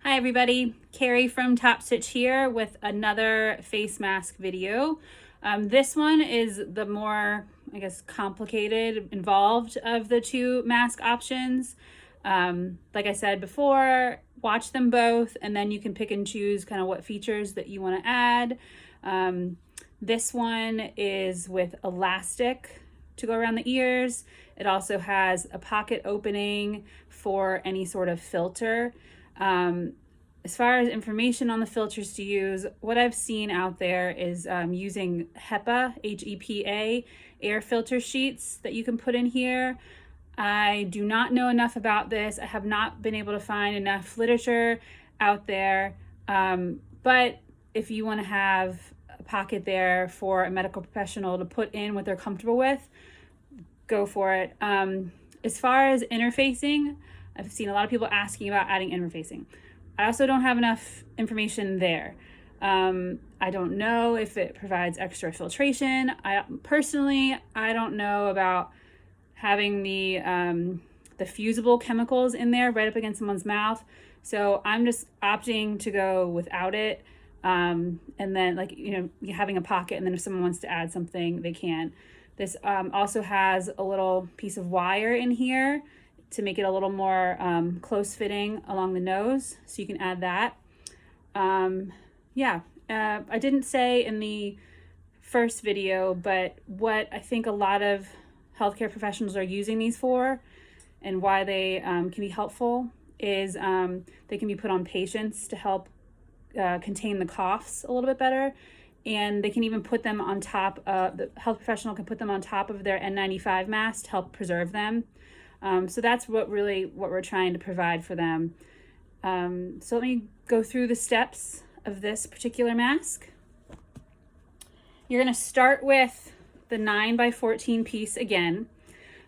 Hi everybody, Carrie from Topstitch here with another face mask video. This one is the more, complicated, involved of the two mask options. Like I said before, watch them both and then you can pick and choose kind of what features that you want to add. This one is with elastic to go around the ears. It also has a pocket opening for any sort of filter. As far as information on the filters to use, what I've seen out there is using HEPA, H-E-P-A, air filter sheets that you can put in here. I do not know enough about this. I have not been able to find enough literature out there. But if you want to have a pocket there for a medical professional to put in what they're comfortable with, go for it. As far as interfacing, I've seen a lot of people asking about adding interfacing. I also don't have enough information there. I don't know if it provides extra filtration. I don't know about having the fusible chemicals in there right up against someone's mouth. So I'm just opting to go without it. And then having a pocket, and then if someone wants to add something, they can. This also has a little piece of wire in here to make it a little more close fitting along the nose, so you can add that. I didn't say in the first video, but what I think a lot of healthcare professionals are using these for and why they can be helpful is they can be put on patients to help contain the coughs a little bit better. And they can even put them on top of, the health professional can put them on top of their N95 mask to help preserve them. So that's what we're trying to provide for them. So let me go through the steps of this particular mask. You're gonna start with the 9x14 piece again.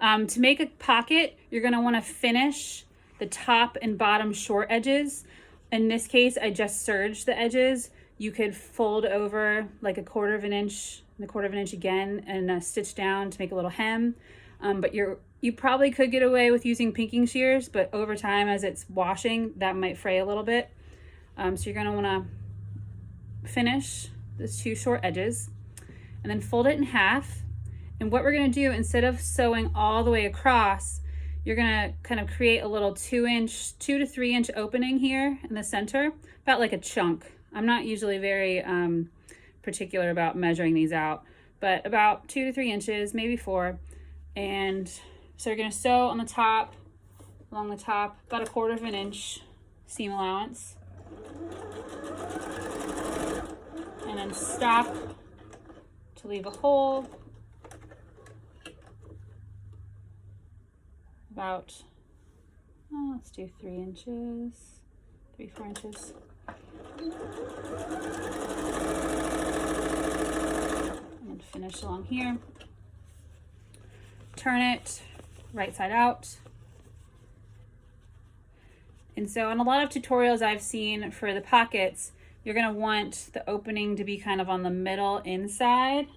To make a pocket, you're gonna wanna finish the top and bottom short edges. In this case, I just serged the edges. You could fold over like a 1/4 of an inch, and a 1/4 of an inch again, and stitch down to make a little hem. But you probably could get away with using pinking shears, but over time as it's washing, that might fray a little bit. So you're gonna wanna finish those two short edges and then fold it in half. And what we're gonna do, instead of sewing all the way across, you're gonna kind of create a little 2 to 3 inch opening here in the center, about like a chunk. I'm not usually very particular about measuring these out, but about 2 to 3 inches, maybe 4. And so you're gonna sew on the top, along the top, about a 1/4 of an inch seam allowance. And then stop to leave a hole about, let's do 3 inches, 3-4 inches. And finish along here. Turn it right side out. And so in a lot of tutorials I've seen for the pockets, you're gonna want the opening to be kind of on the middle inside.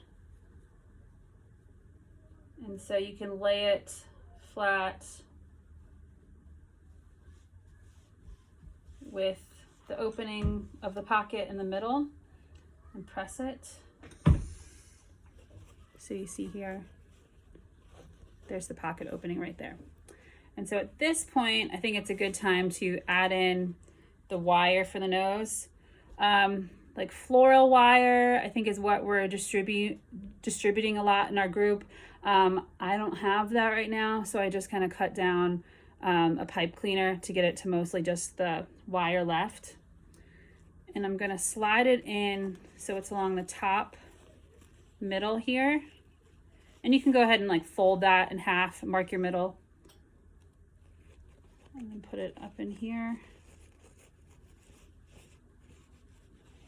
And so you can lay it flat with the opening of the pocket in the middle and press it. So you see here, there's the pocket opening right there. And so at this point, I think it's a good time to add in the wire for the nose. Like floral wire, I think is what we're distributing a lot in our group. I don't have that right now, so I just kind of cut down a pipe cleaner to get it to mostly just the wire left. And I'm gonna slide it in so it's along the top middle here. And you can go ahead and like fold that in half, mark your middle. And then put it up in here.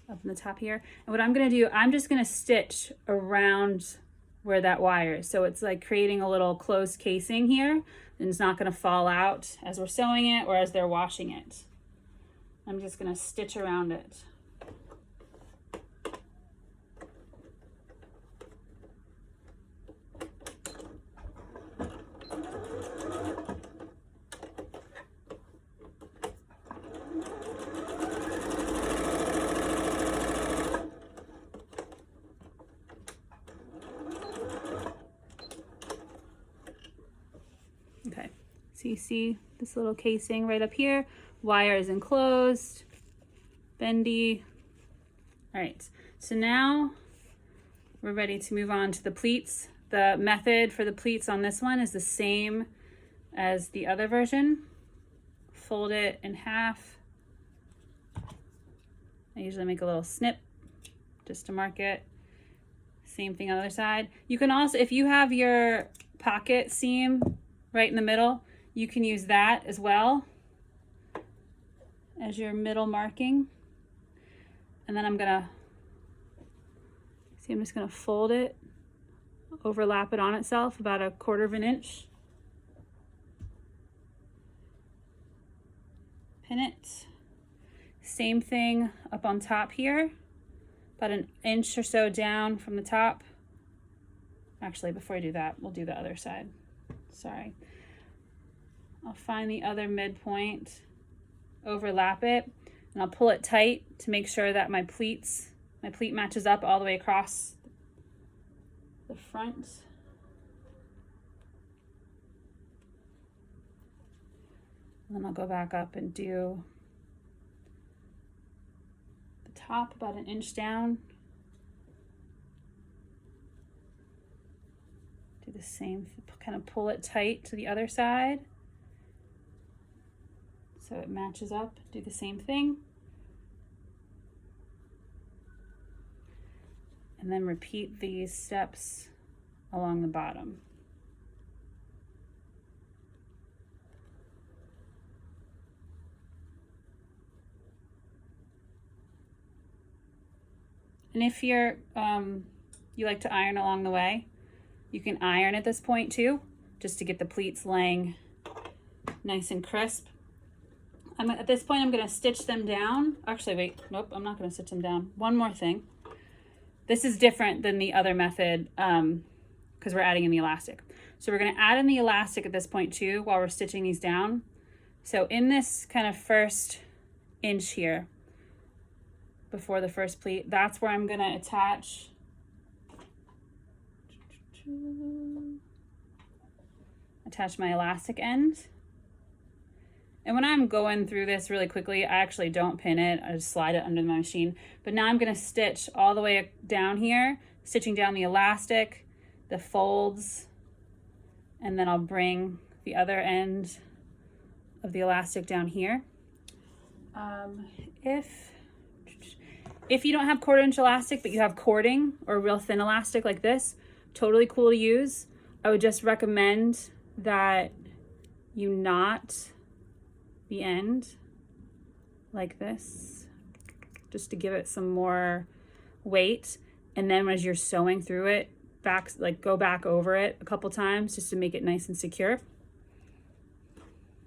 Up in the top here. And what I'm gonna do, I'm just gonna stitch around where that wire is. So it's like creating a little closed casing here, and it's not gonna fall out as we're sewing it or as they're washing it. I'm just gonna stitch around it. So you see this little casing right up here. Wire is enclosed, bendy. All right, so now we're ready to move on to the pleats. The method for the pleats on this one is the same as the other version. Fold it in half. I usually make a little snip just to mark it. Same thing on the other side. You can also, if you have your pocket seam right in the middle, you can use that as well as your middle marking. And then I'm just gonna fold it, overlap it on itself about 1/4 inch. Pin it. Same thing up on top here, about 1 inch or so down from the top. Actually, before I do that, we'll do the other side. Sorry. I'll find the other midpoint, overlap it, and I'll pull it tight to make sure that my pleat matches up all the way across the front. And then I'll go back up and do the top about 1 inch down. Do the same, kind of pull it tight to the other side so it matches up. Do the same thing. And then repeat these steps along the bottom. And if you're you like to iron along the way, you can iron at this point too, just to get the pleats laying nice and crisp. At this point, I'm gonna stitch them down. Actually, wait, nope, I'm not gonna stitch them down. One more thing. This is different than the other method because we're adding in the elastic. So we're gonna add in the elastic at this point too while we're stitching these down. So in this kind of first inch here, before the first pleat, that's where I'm gonna attach my elastic end. And when I'm going through this really quickly, I actually don't pin it, I just slide it under my machine. But now I'm gonna stitch all the way down here, stitching down the elastic, the folds, and then I'll bring the other end of the elastic down here. If you don't have 1/4 inch elastic, but you have cording or real thin elastic like this, totally cool to use. I would just recommend that you knot the end like this, just to give it some more weight. And then as you're sewing through it, go back over it a couple times just to make it nice and secure.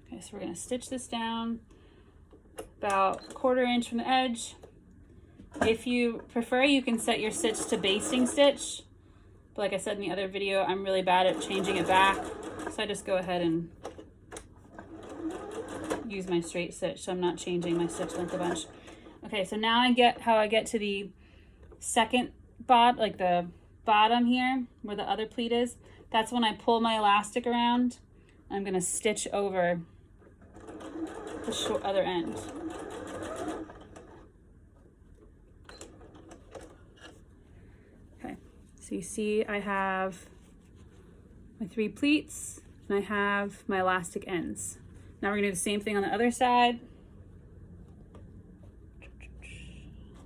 Okay, so we're gonna stitch this down about 1/4 inch from the edge. If you prefer, you can set your stitch to basting stitch. But like I said in the other video, I'm really bad at changing it back. So I just go ahead and use my straight stitch, so I'm not changing my stitch length a bunch. Okay, so now I get how I get to the second like the bottom here, where the other pleat is. That's when I pull my elastic around. I'm gonna stitch over the other end. So you see I have my 3 pleats and I have my elastic ends. Now we're gonna do the same thing on the other side.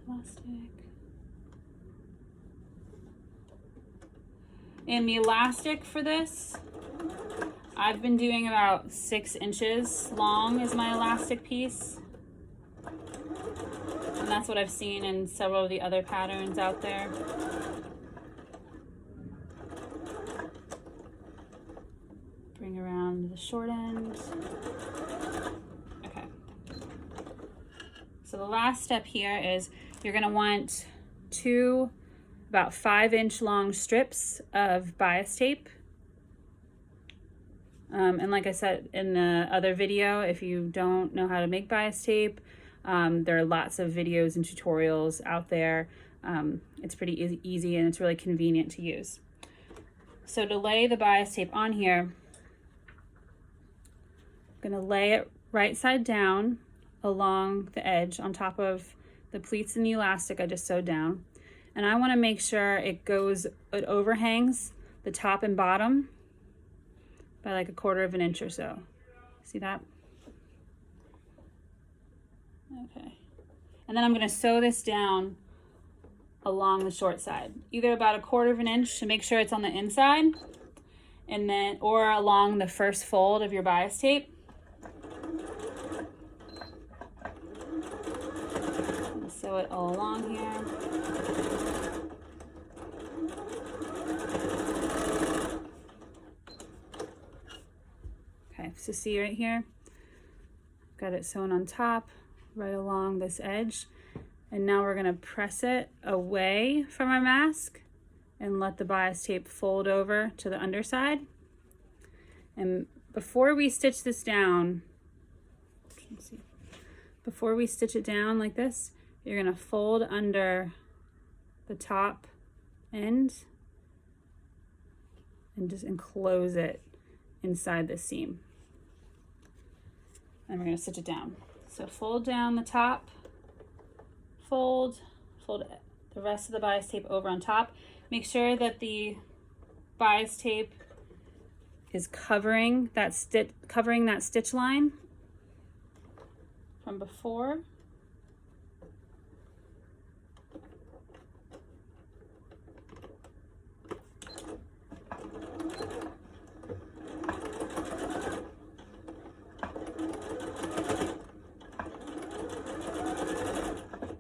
Elastic. And the elastic for this, I've been doing about 6 inches long is my elastic piece. And that's what I've seen in several of the other patterns out there. Bring around the short end. Okay. So the last step here is you're gonna want 2 about 5-inch long strips of bias tape. And like I said in the other video, if you don't know how to make bias tape, there are lots of videos and tutorials out there. It's pretty easy and it's really convenient to use. So to lay the bias tape on here, gonna lay it right side down along the edge on top of the pleats and the elastic I just sewed down. And I wanna make sure it overhangs the top and bottom by like 1/4 inch or so. See that? Okay. And then I'm gonna sew this down along the short side, either about 1/4 inch to make sure it's on the inside, and then, or along the first fold of your bias tape. Sew it all along here. Okay, so see right here, got it sewn on top, right along this edge. And now we're gonna press it away from our mask and let the bias tape fold over to the underside. And before we stitch this down, before we stitch it down like this, you're gonna fold under the top end and just enclose it inside the seam. And we're gonna stitch it down. So fold down the top, fold the rest of the bias tape over on top. Make sure that the bias tape is covering that stitch line from before.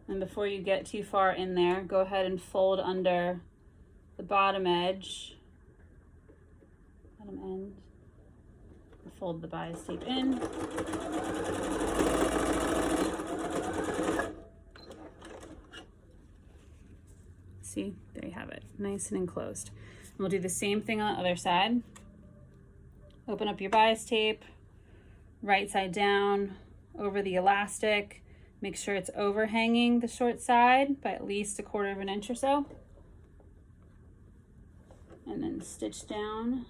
And before you get too far in there, go ahead and fold under the bottom edge, bottom end, and fold the bias tape in. See, there you have it, nice and enclosed. And we'll do the same thing on the other side. Open up your bias tape, right side down over the elastic. Make sure it's overhanging the short side by at least 1/4 inch or so. And then stitch down.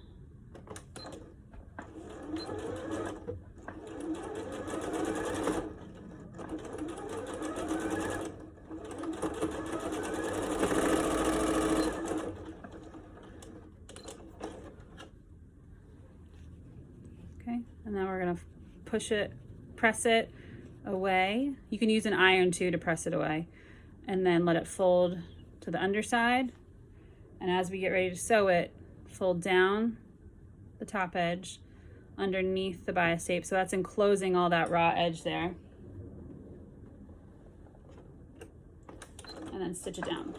Okay, and then we're gonna press it away. You can use an iron too to press it away, and then let it fold to the underside. And as we get ready to sew it, fold down the top edge underneath the bias tape, so that's enclosing all that raw edge there, and then stitch it down.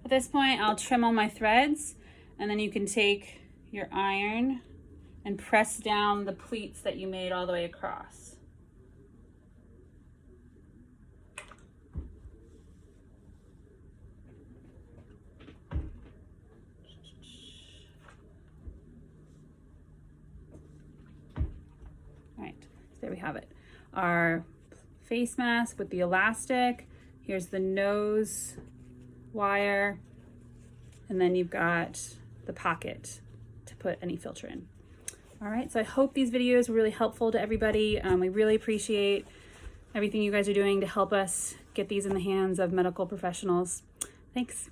At this point, I'll trim all my threads, and then you can take your iron and press down the pleats that you made all the way across. All right, so there we have it. Our face mask with the elastic. Here's the nose wire, and then you've got the pocket to put any filter in. All right, so I hope these videos were really helpful to everybody. We really appreciate everything you guys are doing to help us get these in the hands of medical professionals. Thanks.